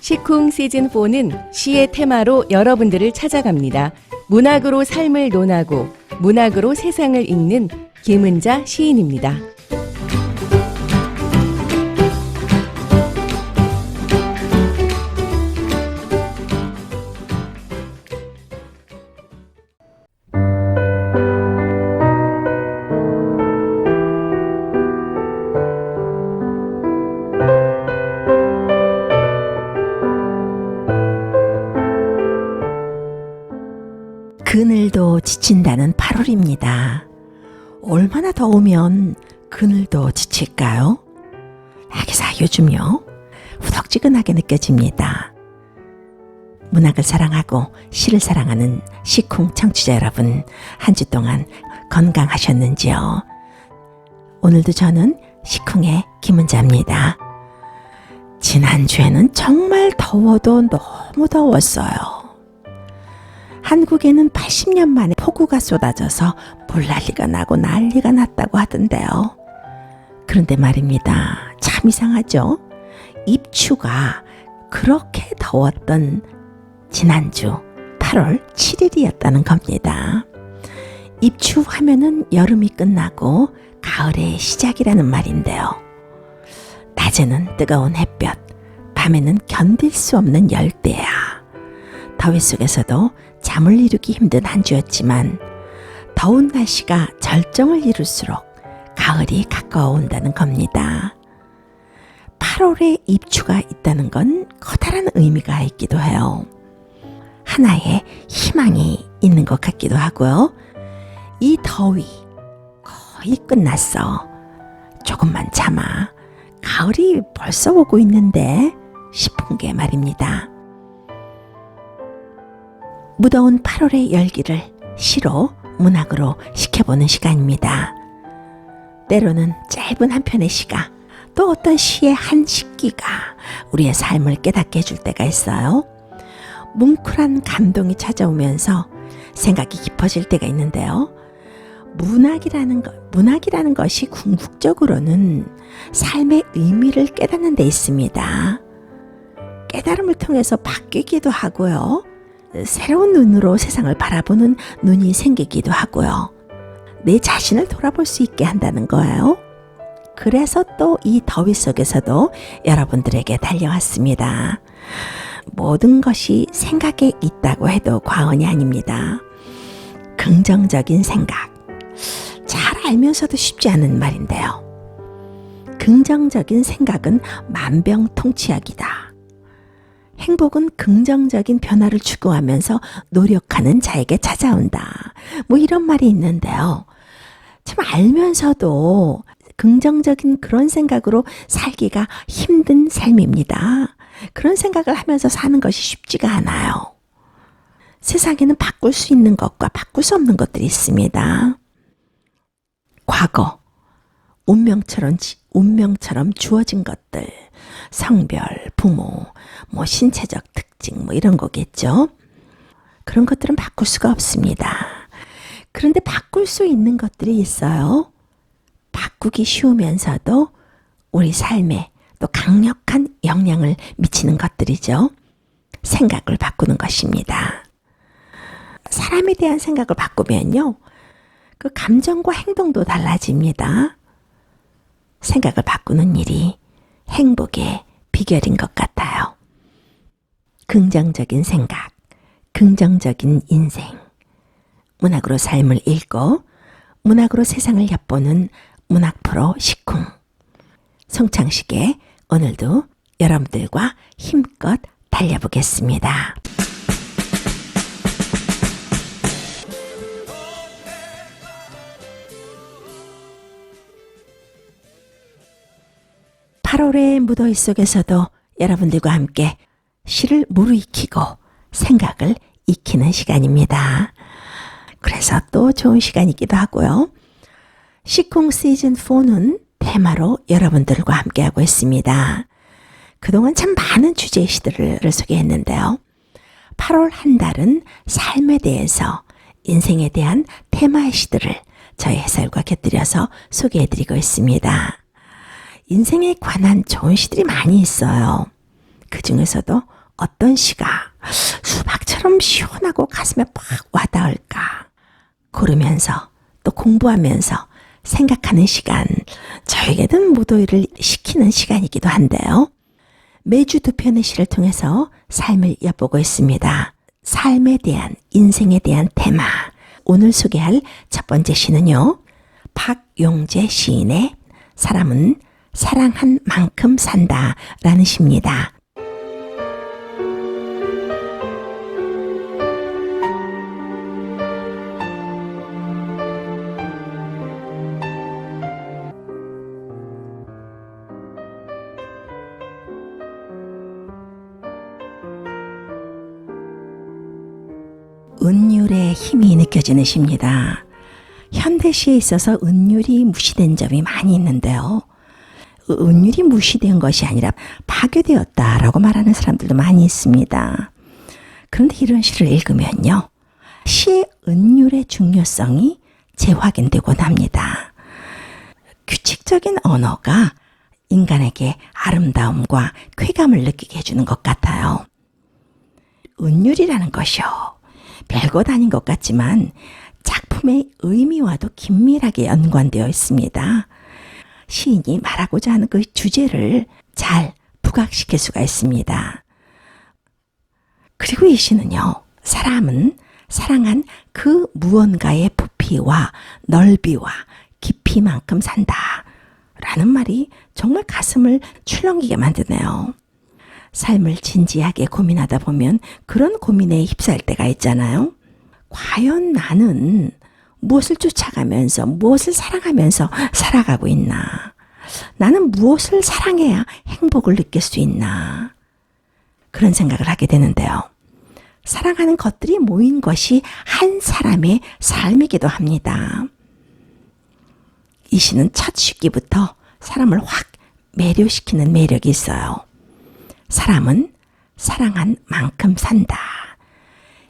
시쿵 시즌4는 시의 테마로 여러분들을 찾아갑니다. 문학으로 삶을 논하고 문학으로 세상을 읽는 김은자 시인입니다. 그늘도 지친다는 8월입니다. 얼마나 더우면 그늘도 지칠까요? 하기사 요즘요 후덕지근하게 느껴집니다. 문학을 사랑하고 시를 사랑하는 시쿵 청취자 여러분, 한 주 동안 건강하셨는지요? 오늘도 저는 시쿵의 김은자입니다. 지난주에는 정말 더워도 너무 더웠어요. 한국에는 80년 만에 폭우가 쏟아져서 물난리가 나고 난리가 났다고 하던데요. 그런데 말입니다. 참 이상하죠? 입추가 그렇게 더웠던 지난주 8월 7일이었다는 겁니다. 입추하면은 여름이 끝나고 가을의 시작이라는 말인데요. 낮에는 뜨거운 햇볕, 밤에는 견딜 수 없는 열대야. 더위 속에서도 잠을 이루기 힘든 한 주였지만 더운 날씨가 절정을 이룰수록 가을이 가까워온다는 겁니다. 8월에 입추가 있다는 건 커다란 의미가 있기도 해요. 하나의 희망이 있는 것 같기도 하고요. 이 더위 거의 끝났어. 조금만 참아. 가을이 벌써 오고 있는데 싶은 게 말입니다. 무더운 8월의 열기를 시로, 문학으로 식혀보는 시간입니다. 때로는 짧은 한 편의 시가 또 어떤 시의 한 식기가 우리의 삶을 깨닫게 해줄 때가 있어요. 뭉클한 감동이 찾아오면서 생각이 깊어질 때가 있는데요. 문학이라는 것이 궁극적으로는 삶의 의미를 깨닫는 데 있습니다. 깨달음을 통해서 바뀌기도 하고요. 새로운 눈으로 세상을 바라보는 눈이 생기기도 하고요. 내 자신을 돌아볼 수 있게 한다는 거예요. 그래서 또 이 더위 속에서도 여러분들에게 달려왔습니다. 모든 것이 생각에 있다고 해도 과언이 아닙니다. 긍정적인 생각. 잘 알면서도 쉽지 않은 말인데요. 긍정적인 생각은 만병통치약이다. 행복은 긍정적인 변화를 추구하면서 노력하는 자에게 찾아온다. 뭐 이런 말이 있는데요. 참 알면서도 긍정적인 그런 생각으로 살기가 힘든 삶입니다. 그런 생각을 하면서 사는 것이 쉽지가 않아요. 세상에는 바꿀 수 있는 것과 바꿀 수 없는 것들이 있습니다. 과거, 운명처럼 주어진 것들, 성별, 부모, 뭐 신체적 특징 뭐 이런 거겠죠. 그런 것들은 바꿀 수가 없습니다. 그런데 바꿀 수 있는 것들이 있어요. 바꾸기 쉬우면서도 우리 삶에 또 강력한 영향을 미치는 것들이죠. 생각을 바꾸는 것입니다. 사람에 대한 생각을 바꾸면요, 그 감정과 행동도 달라집니다. 생각을 바꾸는 일이 행복의 비결인 것 같아요. 긍정적인 생각, 긍정적인 인생. 문학으로 삶을 읽고 문학으로 세상을 엿보는 문학 프로 시쿵. 송창식의 오늘도 여러분들과 힘껏 달려보겠습니다. (8월의) 무더위 속에서도 여러분들과 함께 시를 무르익히고 생각을 익히는 시간입니다. 그래서 또 좋은 시간이기도 하고요. 시쿵 시즌4는 테마로 여러분들과 함께하고 있습니다. 그동안 참 많은 주제의 시들을 소개했는데요. 8월 한 달은 삶에 대해서, 인생에 대한 테마의 시들을 저희 해설과 곁들여서 소개해드리고 있습니다. 인생에 관한 좋은 시들이 많이 있어요. 그 중에서도 어떤 시가 수박처럼 시원하고 가슴에 팍 와닿을까 고르면서 또 공부하면서 생각하는 시간, 저에게는 무도일을 시키는 시간이기도 한데요. 매주 두 편의 시를 통해서 삶을 엿보고 있습니다. 삶에 대한, 인생에 대한 테마. 오늘 소개할 첫 번째 시는요, 박용재 시인의 사람은 사랑한 만큼 산다 라는 시입니다. 은율의 힘이 느껴지는 시입니다. 현대시에 있어서 은율이 무시된 점이 많이 있는데요. 은율이 무시된 것이 아니라 파괴되었다라고 말하는 사람들도 많이 있습니다. 그런데 이런 시를 읽으면요, 시의 은율의 중요성이 재확인되곤 합니다. 규칙적인 언어가 인간에게 아름다움과 쾌감을 느끼게 해주는 것 같아요. 은율이라는 것이요, 별것 아닌 것 같지만 작품의 의미와도 긴밀하게 연관되어 있습니다. 시인이 말하고자 하는 그 주제를 잘 부각시킬 수가 있습니다. 그리고 이 시는요, 사람은 사랑한 그 무언가의 부피와 넓이와 깊이만큼 산다 라는 말이 정말 가슴을 출렁이게 만드네요. 삶을 진지하게 고민하다 보면 그런 고민에 휩싸일 때가 있잖아요. 과연 나는 무엇을 쫓아가면서, 무엇을 사랑하면서 살아가고 있나? 나는 무엇을 사랑해야 행복을 느낄 수 있나? 그런 생각을 하게 되는데요. 사랑하는 것들이 모인 것이 한 사람의 삶이기도 합니다. 이 시는 첫 시기부터 사람을 확 매료시키는 매력이 있어요. 사람은 사랑한 만큼 산다.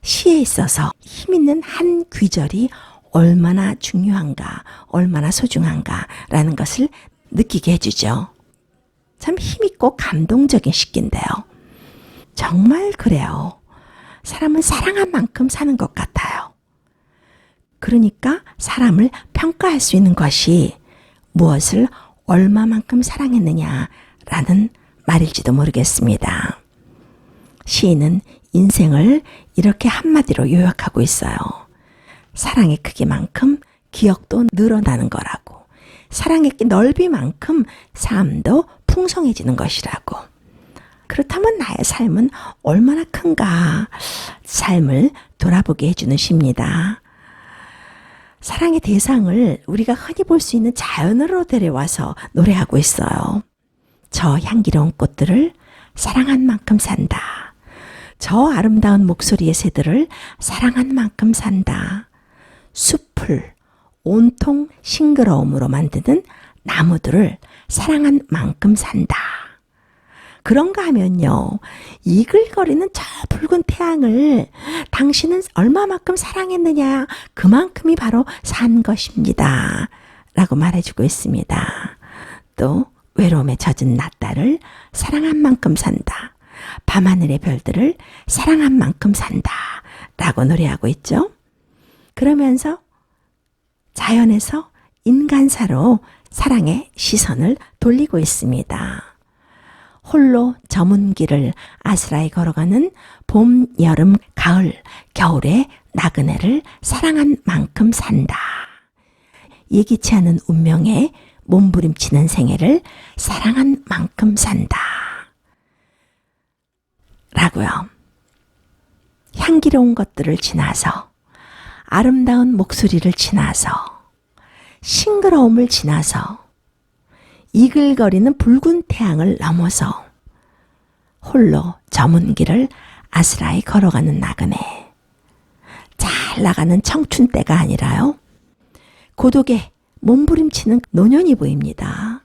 시에 있어서 힘있는 한 귀절이 얼마나 중요한가, 얼마나 소중한가라는 것을 느끼게 해주죠. 참 힘있고 감동적인 시인데요. 정말 그래요. 사람은 사랑한 만큼 사는 것 같아요. 그러니까 사람을 평가할 수 있는 것이 무엇을 얼마만큼 사랑했느냐라는 말일지도 모르겠습니다. 시인은 인생을 이렇게 한마디로 요약하고 있어요. 사랑의 크기만큼 기억도 늘어나는 거라고. 사랑의 넓이만큼 삶도 풍성해지는 것이라고. 그렇다면 나의 삶은 얼마나 큰가, 삶을 돌아보게 해주는 시입니다. 사랑의 대상을 우리가 흔히 볼 수 있는 자연으로 데려와서 노래하고 있어요. 저 향기로운 꽃들을 사랑한 만큼 산다. 저 아름다운 목소리의 새들을 사랑한 만큼 산다. 숲을 온통 싱그러움으로 만드는 나무들을 사랑한 만큼 산다. 그런가 하면요, 이글거리는 저 붉은 태양을 당신은 얼마만큼 사랑했느냐, 그만큼이 바로 산 것입니다 라고 말해주고 있습니다. 또 외로움에 젖은 낮달을 사랑한 만큼 산다. 밤하늘의 별들을 사랑한 만큼 산다 라고 노래하고 있죠. 그러면서 자연에서 인간사로 사랑의 시선을 돌리고 있습니다. 홀로 저문 길을 아스라이 걸어가는 봄, 여름, 가을, 겨울의 나그네를 사랑한 만큼 산다. 예기치 않은 운명에 몸부림치는 생애를 사랑한 만큼 산다. 라고요. 향기로운 것들을 지나서, 아름다운 목소리를 지나서, 싱그러움을 지나서, 이글거리는 붉은 태양을 넘어서 홀로 저문 길을 아스라이 걸어가는 나그네. 잘 나가는 청춘 때가 아니라요, 고독에 몸부림치는 노년이 보입니다.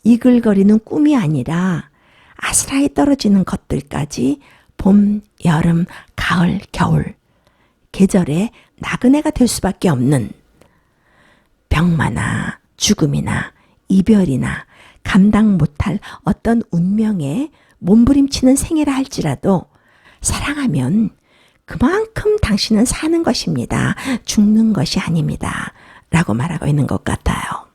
이글거리는 꿈이 아니라 아스라이 떨어지는 것들까지 봄, 여름, 가을, 겨울 계절의 나그네가 될 수밖에 없는, 병마나 죽음이나 이별이나 감당 못할 어떤 운명의 몸부림치는 생애라 할지라도 사랑하면 그만큼 당신은 사는 것입니다. 죽는 것이 아닙니다. 라고 말하고 있는 것 같아요.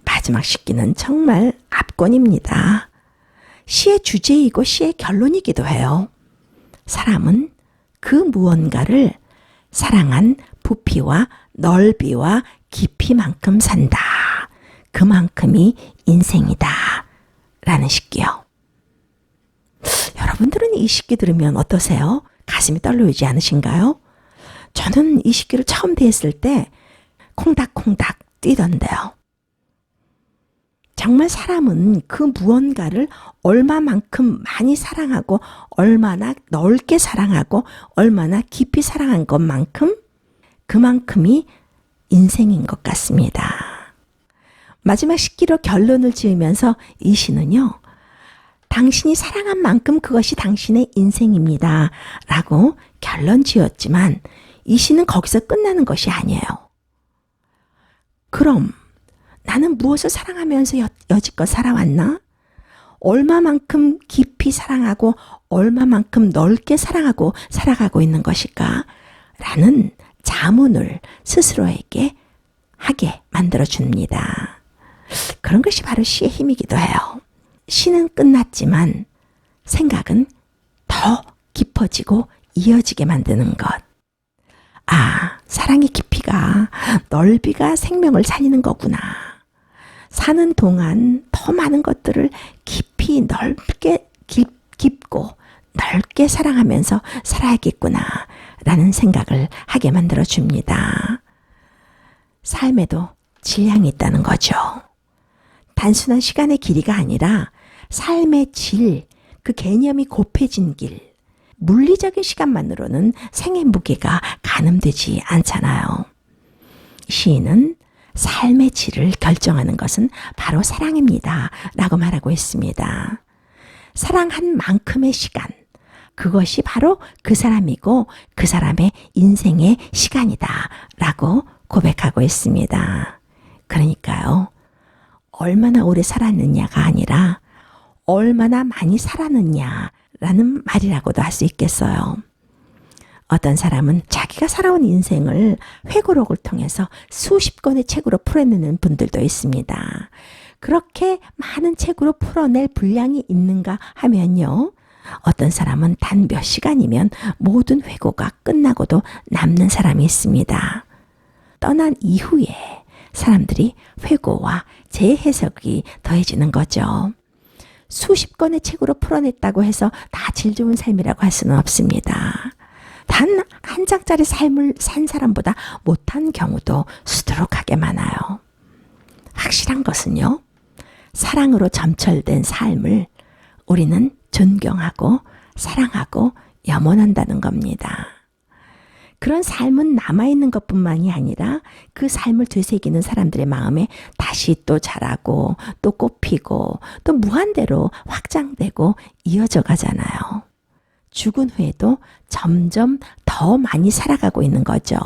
마지막 식기는 정말 압권입니다. 시의 주제이고 시의 결론이기도 해요. 사람은 그 무언가를 사랑한 부피와 넓이와 깊이만큼 산다. 그만큼이 인생이다. 라는 식기요. 여러분들은 이 식기 들으면 어떠세요? 가슴이 떨려오지 않으신가요? 저는 이 식기를 처음 대했을 때 콩닥콩닥 뛰던데요. 정말 사람은 그 무언가를 얼마만큼 많이 사랑하고 얼마나 넓게 사랑하고 얼마나 깊이 사랑한 것만큼 그만큼이 인생인 것 같습니다. 마지막 식기로 결론을 지으면서 이 시는요. 당신이 사랑한 만큼 그것이 당신의 인생입니다. 라고 결론 지었지만 이 시는 거기서 끝나는 것이 아니에요. 그럼 나는 무엇을 사랑하면서 여지껏 살아왔나? 얼마만큼 깊이 사랑하고 얼마만큼 넓게 사랑하고 살아가고 있는 것일까? 라는 자문을 스스로에게 하게 만들어줍니다. 그런 것이 바로 시의 힘이기도 해요. 시는 끝났지만 생각은 더 깊어지고 이어지게 만드는 것. 아, 사랑의 깊이가, 넓이가 생명을 살리는 거구나. 사는 동안 더 많은 것들을 깊이 넓게 깊고 넓게 사랑하면서 살아야겠구나 라는 생각을 하게 만들어 줍니다. 삶에도 질량이 있다는 거죠. 단순한 시간의 길이가 아니라 삶의 질, 그 개념이 곱해진 길, 물리적인 시간만으로는 생의 무게가 가늠되지 않잖아요. 시인은 삶의 질을 결정하는 것은 바로 사랑입니다. 라고 말하고 있습니다. 사랑한 만큼의 시간, 그것이 바로 그 사람이고 그 사람의 인생의 시간이다. 라고 고백하고 있습니다. 그러니까요. 얼마나 오래 살았느냐가 아니라 얼마나 많이 살았느냐라는 말이라고도 할 수 있겠어요. 어떤 사람은 자기가 살아온 인생을 회고록을 통해서 수십 권의 책으로 풀어내는 분들도 있습니다. 그렇게 많은 책으로 풀어낼 분량이 있는가 하면요. 어떤 사람은 단 몇 시간이면 모든 회고가 끝나고도 남는 사람이 있습니다. 떠난 이후에 사람들이 회고와 재해석이 더해지는 거죠. 수십 권의 책으로 풀어냈다고 해서 다 질 좋은 삶이라고 할 수는 없습니다. 단 한 장짜리 삶을 산 사람보다 못한 경우도 수두룩하게 많아요. 확실한 것은요. 사랑으로 점철된 삶을 우리는 존경하고 사랑하고 염원한다는 겁니다. 그런 삶은 남아있는 것뿐만이 아니라 그 삶을 되새기는 사람들의 마음에 다시 또 자라고 또 꽃피고 또 무한대로 확장되고 이어져 가잖아요. 죽은 후에도 점점 더 많이 살아가고 있는 거죠.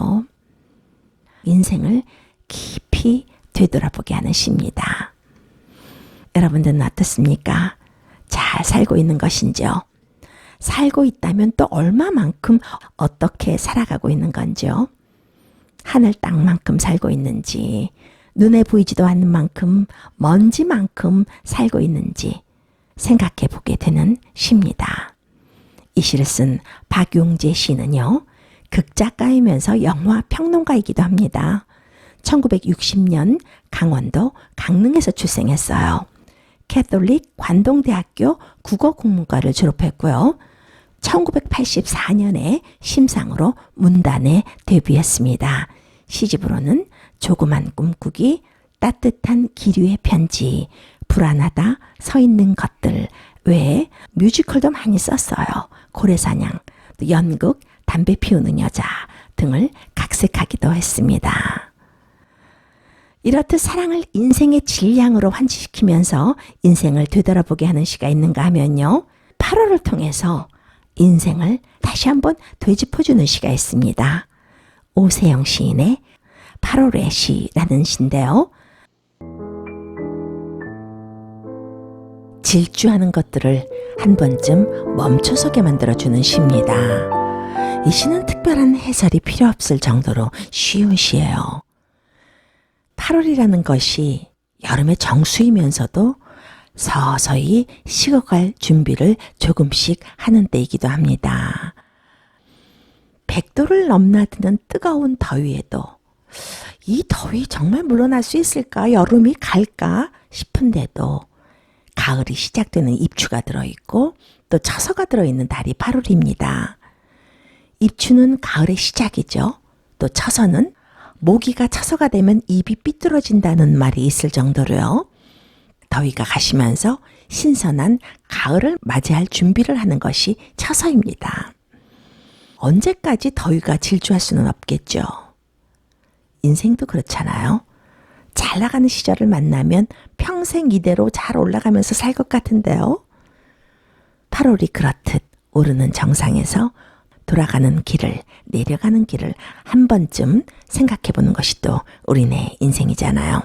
인생을 깊이 되돌아보게 하는 시입니다. 여러분들은 어떻습니까? 잘 살고 있는 것인지요? 살고 있다면 또 얼마만큼 어떻게 살아가고 있는 건지요? 하늘 땅만큼 살고 있는지, 눈에 보이지도 않는 만큼 먼지만큼 살고 있는지 생각해 보게 되는 시입니다. 이 시를 쓴 박용재 시는요. 극작가이면서 영화 평론가이기도 합니다. 1960년 강원도 강릉에서 출생했어요. 캐톨릭 관동대학교 국어국문과를 졸업했고요. 1984년에 심상으로 문단에 데뷔했습니다. 시집으로는 조그만 꿈꾸기, 따뜻한 기류의 편지, 불안하다, 서 있는 것들 외에 뮤지컬도 많이 썼어요. 고래사냥, 또 연극, 담배 피우는 여자 등을 각색하기도 했습니다. 이렇듯 사랑을 인생의 질량으로 환지시키면서 인생을 되돌아보게 하는 시가 있는가 하면요. 8월을 통해서 인생을 다시 한번 되짚어주는 시가 있습니다. 오세영 시인의 8월의 시라는 시인데요. 질주하는 것들을 한 번쯤 멈춰서게 만들어주는 시입니다. 이 시는 특별한 해설이 필요 없을 정도로 쉬운 시예요. 8월이라는 것이 여름의 정수이면서도 서서히 식어갈 준비를 조금씩 하는 때이기도 합니다. 100도를 넘나드는 뜨거운 더위에도 이 더위 정말 물러날 수 있을까? 여름이 갈까? 싶은데도 가을이 시작되는 입추가 들어있고 또 처서가 들어있는 달이 8월입니다. 입추는 가을의 시작이죠. 또 처서는 모기가 처서가 되면 입이 삐뚤어진다는 말이 있을 정도로요. 더위가 가시면서 신선한 가을을 맞이할 준비를 하는 것이 처서입니다. 언제까지 더위가 질주할 수는 없겠죠. 인생도 그렇잖아요. 잘 나가는 시절을 만나면 평생 이대로 잘 올라가면서 살 것 같은데요. 8월이 그렇듯 오르는 정상에서 돌아가는 길을, 내려가는 길을 한 번쯤 생각해 보는 것이 또 우리네 인생이잖아요.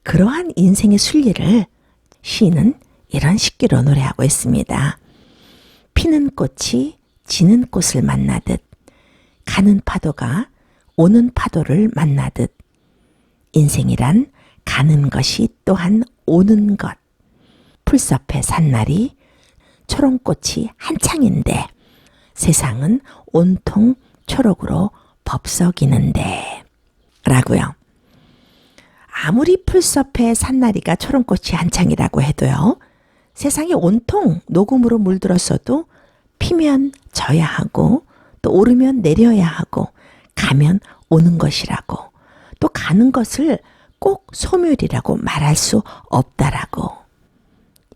그러한 인생의 순리를 시인은 이런 식기로 노래하고 있습니다. 피는 꽃이 지는 꽃을 만나듯, 가는 파도가 오는 파도를 만나듯, 인생이란 가는 것이 또한 오는 것. 풀숲의 산날이 초롱꽃이 한창인데 세상은 온통 초록으로 법석이는데 라고요. 아무리 풀숲의 산나리가 초롱꽃이 한창이라고 해도요. 세상이 온통 녹음으로 물들었어도 피면 져야 하고 또 오르면 내려야 하고 가면 오는 것이라고 또 가는 것을 꼭 소멸이라고 말할 수 없다라고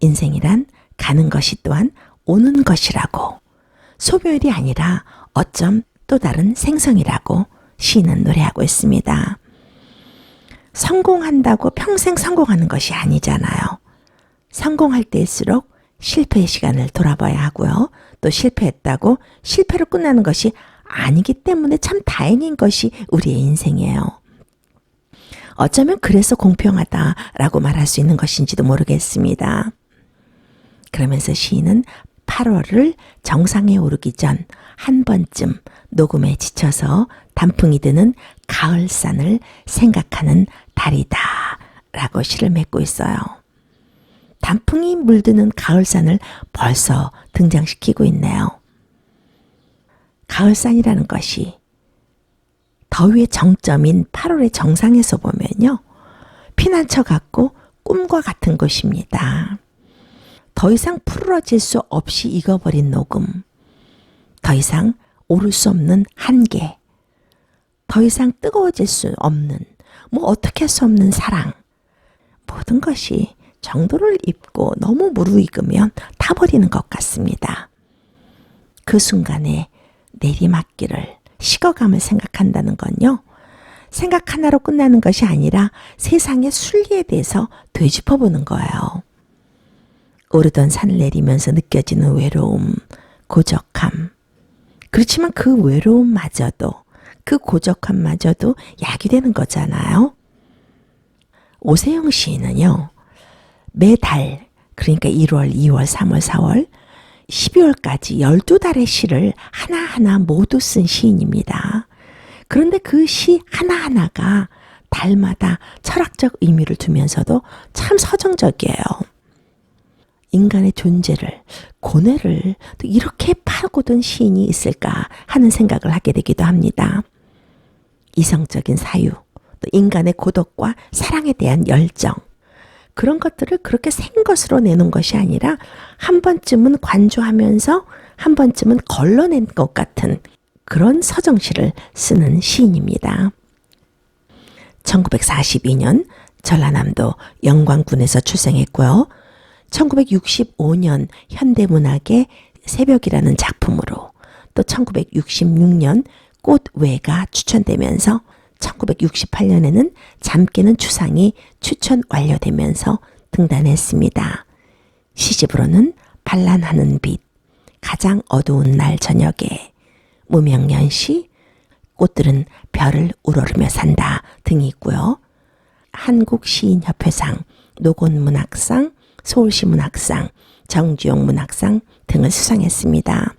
인생이란 가는 것이 또한 오는 것이라고 소멸이 아니라 어쩜 또 다른 생성이라고 시인은 노래하고 있습니다. 성공한다고 평생 성공하는 것이 아니잖아요. 성공할 때일수록 실패의 시간을 돌아봐야 하고요. 또 실패했다고 실패로 끝나는 것이 아니기 때문에 참 다행인 것이 우리의 인생이에요. 어쩌면 그래서 공평하다라고 말할 수 있는 것인지도 모르겠습니다. 그러면서 시인은 8월을 정상에 오르기 전 한 번쯤 녹음에 지쳐서 단풍이 드는 가을산을 생각하는 달이다 라고 시를 맺고 있어요. 단풍이 물드는 가을산을 벌써 등장시키고 있네요. 가을산이라는 것이 더위의 정점인 8월의 정상에서 보면요. 피난처 같고 꿈과 같은 곳입니다. 더 이상 푸르러질 수 없이 익어버린 녹음, 더 이상 오를 수 없는 한계, 더 이상 뜨거워질 수 없는, 어떻게 할 수 없는 사랑, 모든 것이 정도를 입고 너무 무르익으면 타버리는 것 같습니다. 그 순간에 내리막길을, 식어감을 생각한다는 건요. 생각 하나로 끝나는 것이 아니라 세상의 순리에 대해서 되짚어보는 거예요. 오르던 산을 내리면서 느껴지는 외로움, 고적함. 그렇지만 그 외로움마저도, 그 고적함마저도 약이 되는 거잖아요. 오세영 시인은요. 매달, 그러니까 1월, 2월, 3월, 4월, 12월까지 12달의 시를 하나하나 모두 쓴 시인입니다. 그런데 그 시 하나하나가 달마다 철학적 의미를 두면서도 참 서정적이에요. 인간의 존재를, 고뇌를 또 이렇게 파고든 시인이 있을까 하는 생각을 하게 되기도 합니다. 이성적인 사유, 또 인간의 고독과 사랑에 대한 열정, 그런 것들을 그렇게 생것으로 내놓은 것이 아니라 한 번쯤은 관조하면서 한 번쯤은 걸러낸 것 같은 그런 서정시를 쓰는 시인입니다. 1942년 전라남도 영광군에서 출생했고요. 1965년 현대문학의 새벽이라는 작품으로 또 1966년 꽃외가 추천되면서 1968년에는 잠 깨는 추상이 추천 완료되면서 등단했습니다. 시집으로는 반란하는 빛, 가장 어두운 날 저녁에, 무명연시, 꽃들은 별을 우러르며 산다 등이 있고요. 한국시인협회상, 노곤문학상, 서울시 문학상, 정주영 문학상 등을 수상했습니다.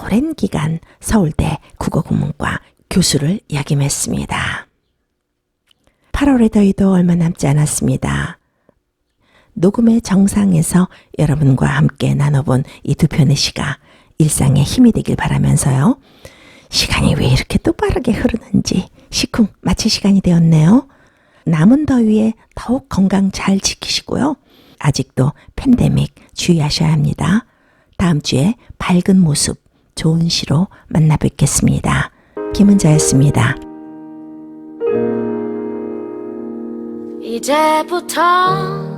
오랜 기간 서울대 국어국문과 교수를 역임했습니다. 8월의 더위도 얼마 남지 않았습니다. 녹음의 정상에서 여러분과 함께 나눠본 이 두 편의 시가 일상에 힘이 되길 바라면서요. 시간이 왜 이렇게 또 빠르게 흐르는지 시쿵 마칠 시간이 되었네요. 남은 더위에 더욱 건강 잘 지키시고요. 아직도 팬데믹 주의하셔야 합니다. 다음 주에 밝은 모습, 좋은 시로 만나 뵙겠습니다. 김은자였습니다. 이제부터